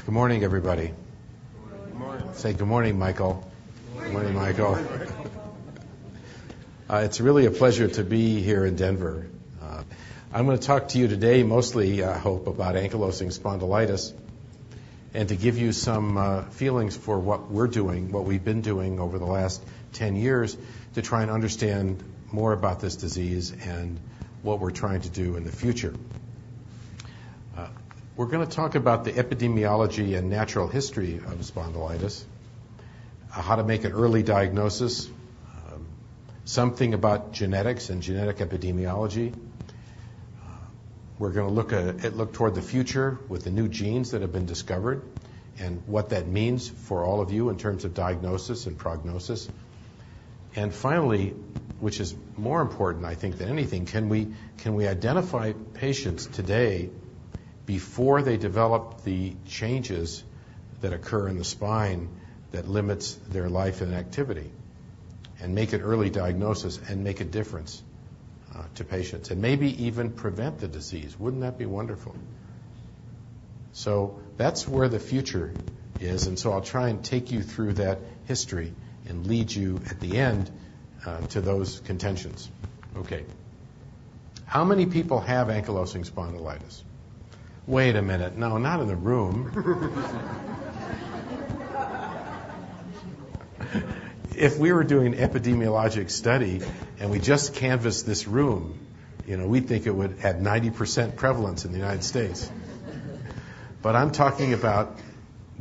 Good morning, everybody. Good morning. Say good morning, Michael. Good morning, Michael. It's really a pleasure to be here in Denver. I'm going to talk to you today mostly, I hope, about ankylosing spondylitis and to give you some feelings for what we're doing, what we've been doing over the last 10 years to try and understand more about this disease and what we're trying to do in the future. We're going to talk about the epidemiology and natural history of spondylitis, how to make an early diagnosis, something about genetics and genetic epidemiology. We're going to look toward the future with the new genes that have been discovered and what that means for all of you in terms of diagnosis and prognosis. And finally, which is more important, I think, than anything, can we identify patients today before they develop the changes that occur in the spine that limits their life and activity, and make an early diagnosis and make a difference to patients, and maybe even prevent the disease. Wouldn't that be wonderful? So that's where the future is, and so I'll try and take you through that history and lead you at the end to those contentions. Okay. How many people have ankylosing spondylitis? Wait a minute. No, not in the room. If we were doing an epidemiologic study and we just canvassed this room, we'd think it would have 90% prevalence in the United States. But I'm talking about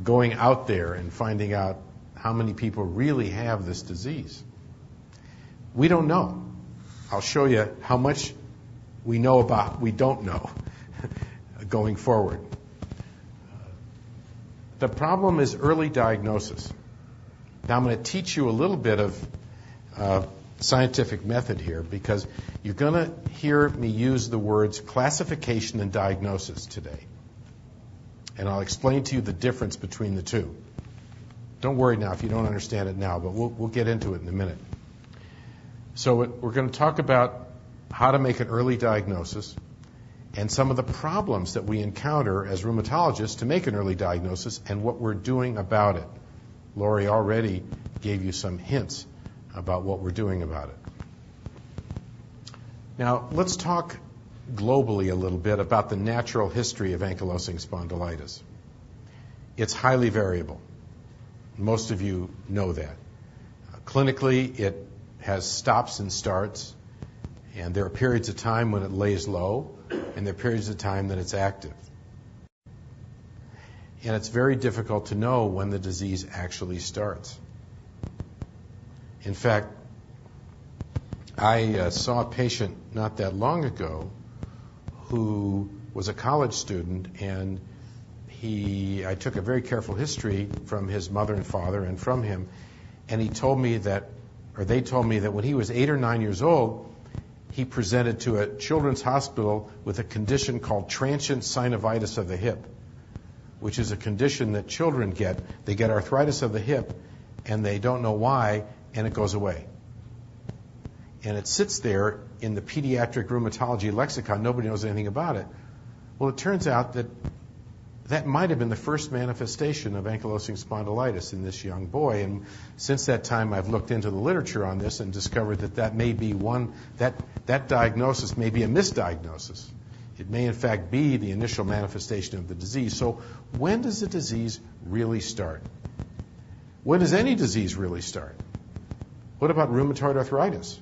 going out there and finding out how many people really have this disease. We don't know. I'll show you how much we know about we don't know going forward. The problem is early diagnosis. Now I'm going to teach you a little bit of scientific method here because you're going to hear me use the words classification and diagnosis today. And I'll explain to you the difference between the two. Don't worry now if you don't understand it now, but we'll get into it in a minute. So we're going to talk about how to make an early diagnosis and some of the problems that we encounter as rheumatologists to make an early diagnosis and what we're doing about it. Lori already gave you some hints about what we're doing about it. Now, let's talk globally a little bit about the natural history of ankylosing spondylitis. It's highly variable. Most of you know that. Clinically, it has stops and starts, and there are periods of time when it lays low, and there are periods of time that it's active. And it's very difficult to know when the disease actually starts. In fact, I saw a patient not that long ago who was a college student, and I took a very careful history from his mother and father and from him, and they told me that when he was 8 or 9 years old, he presented to a children's hospital with a condition called transient synovitis of the hip, which is a condition that children get. They get arthritis of the hip, and they don't know why, and it goes away. And it sits there in the pediatric rheumatology lexicon. Nobody knows anything about it. Well, it turns out that might have been the first manifestation of ankylosing spondylitis in this young boy. And since that time, I've looked into the literature on this and discovered that may be that diagnosis may be a misdiagnosis. It may, in fact, be the initial manifestation of the disease. So when does the disease really start? When does any disease really start? What about rheumatoid arthritis?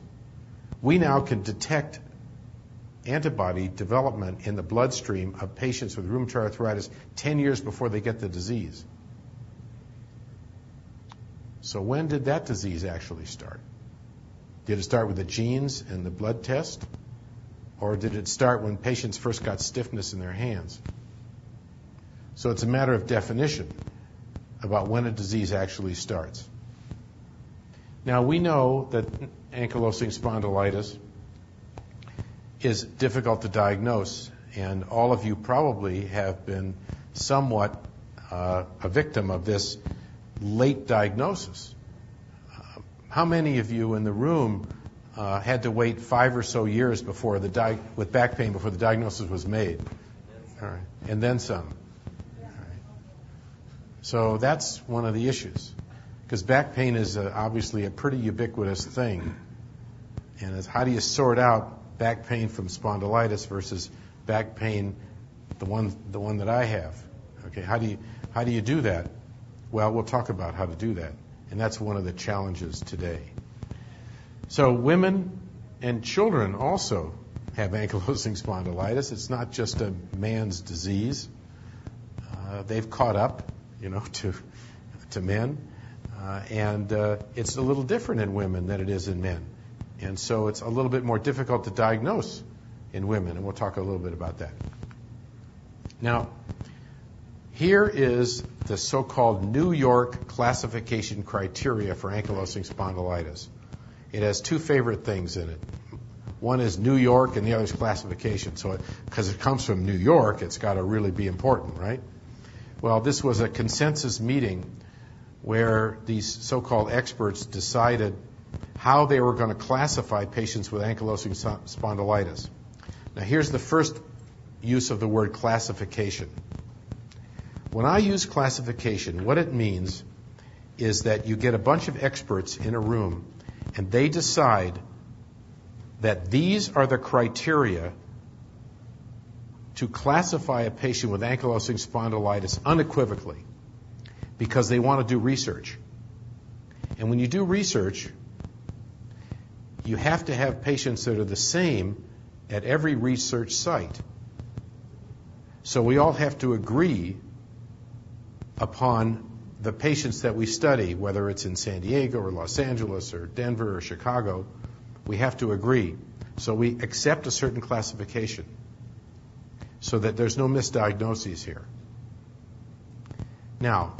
We now can detect antibody development in the bloodstream of patients with rheumatoid arthritis 10 years before they get the disease. So when did that disease actually start? Did it start with the genes and the blood test? Or did it start when patients first got stiffness in their hands? So it's a matter of definition about when a disease actually starts. Now, we know that ankylosing spondylitis is difficult to diagnose, and all of you probably have been somewhat a victim of this late diagnosis. How many of you in the room had to wait 5 or so years before with back pain before the diagnosis was made? All right. And then some. All right. So that's one of the issues, because back pain is obviously a pretty ubiquitous thing. And it's how do you sort out back pain from spondylitis versus back pain, the one that I have? Okay, how do you do that? Well, we'll talk about how to do that, and that's one of the challenges today. So women and children also have ankylosing spondylitis. It's not just a man's disease. They've caught up, to men, and it's a little different in women than it is in men. And so it's a little bit more difficult to diagnose in women, and we'll talk a little bit about that. Now, here is the so-called New York classification criteria for ankylosing spondylitis. It has two favorite things in it. One is New York and the other is classification. So because it comes from New York, it's got to really be important, right? Well, this was a consensus meeting where these so-called experts decided how they were going to classify patients with ankylosing spondylitis. Now, here's the first use of the word classification. When I use classification, what it means is that you get a bunch of experts in a room and they decide that these are the criteria to classify a patient with ankylosing spondylitis unequivocally, because they want to do research. And when you do research, you have to have patients that are the same at every research site. So we all have to agree upon the patients that we study, whether it's in San Diego or Los Angeles or Denver or Chicago. We have to agree. So we accept a certain classification so that there's no misdiagnoses here. Now,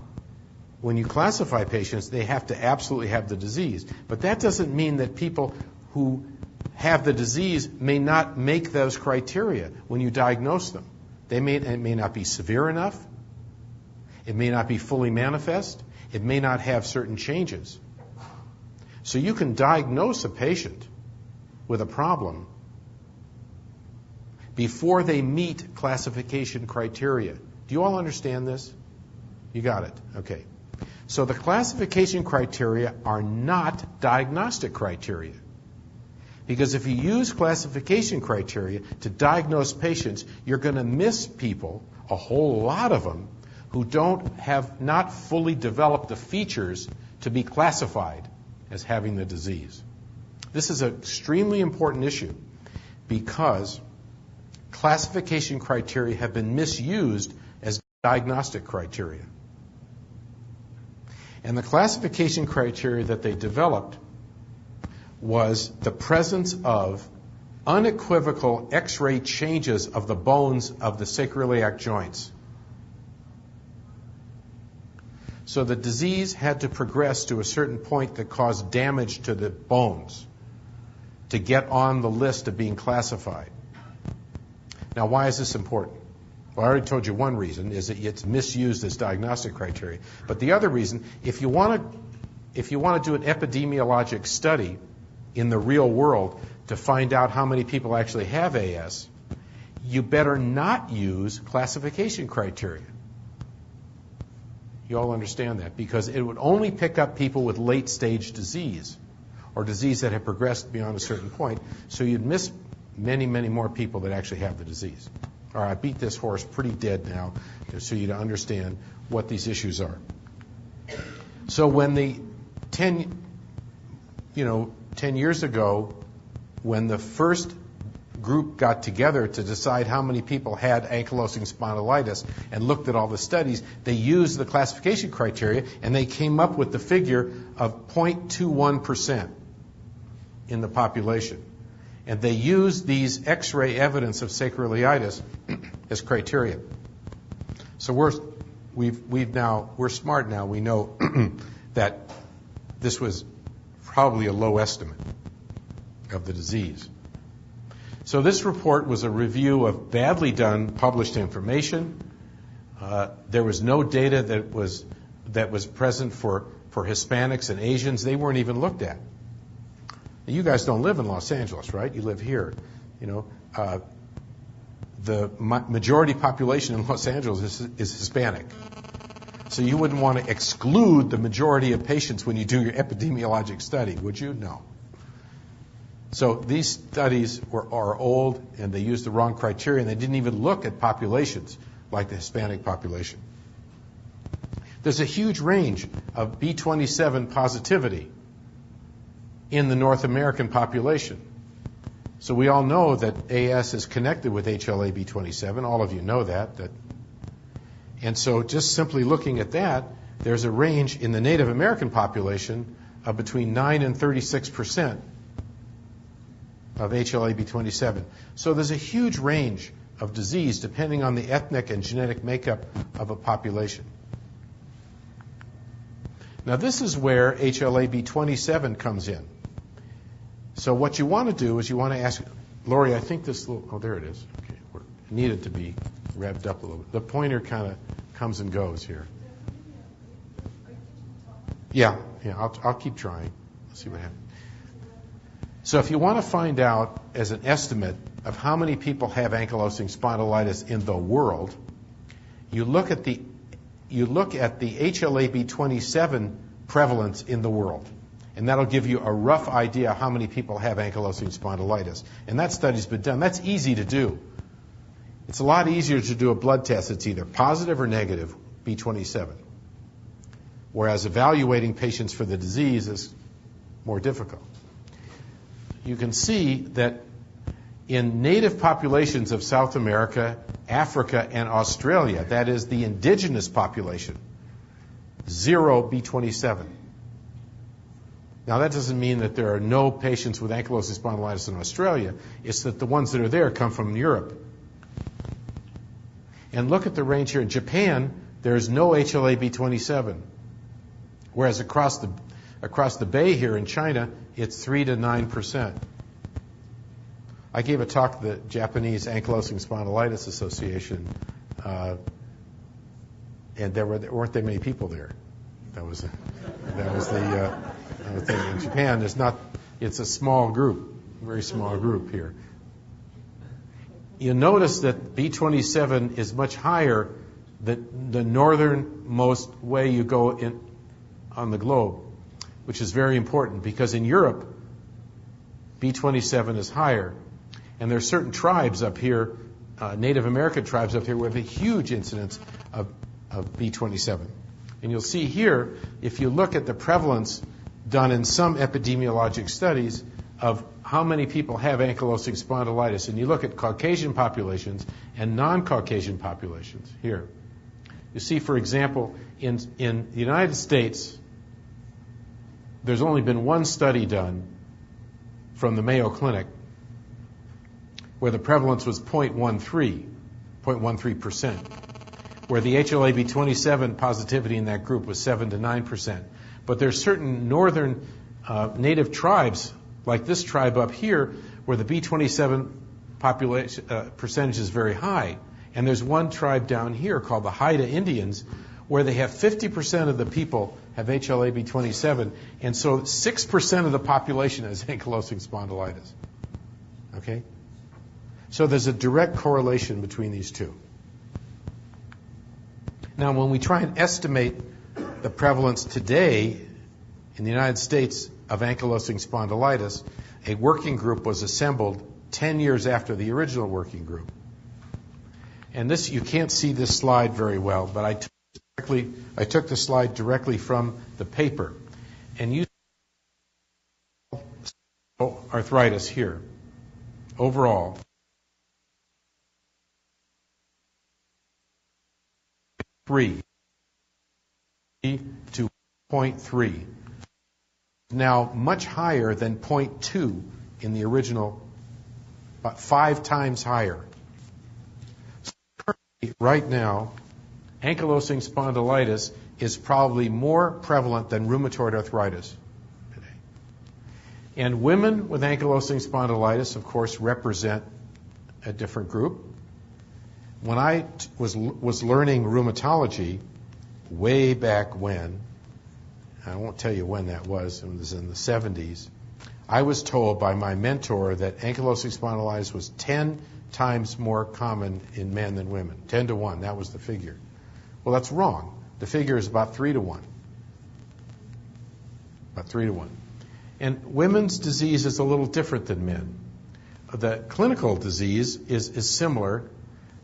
when you classify patients, they have to absolutely have the disease. But that doesn't mean that people who have the disease may not make those criteria when you diagnose them. It may not be severe enough. It may not be fully manifest. It may not have certain changes. So you can diagnose a patient with a problem before they meet classification criteria. Do you all understand this? You got it. Okay. So the classification criteria are not diagnostic criteria. Because if you use classification criteria to diagnose patients, you're going to miss people, a whole lot of them, who have not fully developed the features to be classified as having the disease. This is an extremely important issue because classification criteria have been misused as diagnostic criteria. And the classification criteria that they developed was the presence of unequivocal X-ray changes of the bones of the sacroiliac joints. So the disease had to progress to a certain point that caused damage to the bones to get on the list of being classified. Now, why is this important? Well, I already told you one reason is that it's misused as diagnostic criteria. But the other reason, if you want to do an epidemiologic study in the real world to find out how many people actually have AS, you better not use classification criteria. You all understand that? Because it would only pick up people with late-stage disease or disease that had progressed beyond a certain point, so you'd miss many, many more people that actually have the disease. All right, I beat this horse pretty dead now, just so you to understand what these issues are. So when the 10 years ago, when the first group got together to decide how many people had ankylosing spondylitis and looked at all the studies, they used the classification criteria and they came up with the figure of 0.21% in the population. And they used these X-ray evidence of sacroiliitis as criteria. So we're smart now. We know that this was probably a low estimate of the disease. So this report was a review of badly done published information. There was no data that was present for Hispanics and Asians. They weren't even looked at. Now, you guys don't live in Los Angeles, right? You live here. The majority population in Los Angeles is Hispanic. So you wouldn't want to exclude the majority of patients when you do your epidemiologic study, would you? No. So these studies are old, and they used the wrong criteria, and they didn't even look at populations like the Hispanic population. There's a huge range of B27 positivity in the North American population. So we all know that AS is connected with HLA-B27. All of you know that. And so just simply looking at that, there's a range in the Native American population of between 9 and 36% of HLA-B27. So there's a huge range of disease depending on the ethnic and genetic makeup of a population. Now this is where HLA-B27 comes in. So what you want to do is you want to ask, Lori, I think this little, oh, there it is. Okay, it needed to be revved up a little bit. The pointer kind of comes and goes here. Yeah, I'll keep trying. Let's see what happens. So if you want to find out as an estimate of how many people have ankylosing spondylitis in the world, you look at the HLA-B27 prevalence in the world. And that'll give you a rough idea how many people have ankylosing spondylitis. And that study's been done. That's easy to do. It's a lot easier to do a blood test. It's either positive or negative, B27. Whereas evaluating patients for the disease is more difficult. You can see that in native populations of South America, Africa, and Australia, that is the indigenous population, 0 B27. Now, that doesn't mean that there are no patients with ankylosing spondylitis in Australia. It's that the ones that are there come from Europe. And look at the range here. In Japan, there's no HLA-B27, whereas across the bay here in China, it's 3 to 9%. I gave a talk to the Japanese Ankylosing Spondylitis Association, and there weren't that many people there. That was the thing. In Japan, it's a small group, very small group here. You notice that B27 is much higher than the northernmost way you go in on the globe, which is very important because in Europe, B27 is higher. And there are certain tribes up here, Native American tribes up here, where have a huge incidence of B27. And you'll see here, if you look at the prevalence done in some epidemiologic studies of how many people have ankylosing spondylitis, and you look at Caucasian populations and non-Caucasian populations here. You see, for example, in the United States, there's only been one study done from the Mayo Clinic where the prevalence was 0.13%, where the HLA-B27 positivity in that group was 7 to 9%. But there's certain northern native tribes, like this tribe up here, where the B27 population percentage is very high. And there's one tribe down here called the Haida Indians, where they have 50% of the people have HLA-B27, and so 6% of the population has ankylosing spondylitis. Okay? So there's a direct correlation between these two. Now, when we try and estimate the prevalence today in the United States of ankylosing spondylitis, a working group was assembled 10 years after the original working group. And this, you can't see this slide very well, but I took the slide directly from the paper. And you see arthritis here. Overall, 3 to 0.3. Now much higher than 0.2 in the original, about 5 times higher. So right now, ankylosing spondylitis is probably more prevalent than rheumatoid arthritis today. And women with ankylosing spondylitis, of course, represent a different group. When I was learning rheumatology way back when, I won't tell you when that was, it was in the 70s, I was told by my mentor that ankylosing spondylitis was 10 times more common in men than women. 10 to 1, that was the figure. Well, that's wrong. The figure is about 3 to 1. About 3 to 1. And women's disease is a little different than men. The clinical disease is similar,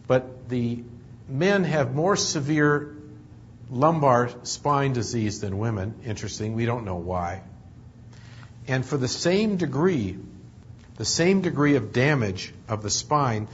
but the men have more severe lumbar spine disease than women. Interesting, we don't know why. And for the same degree of damage of the spine,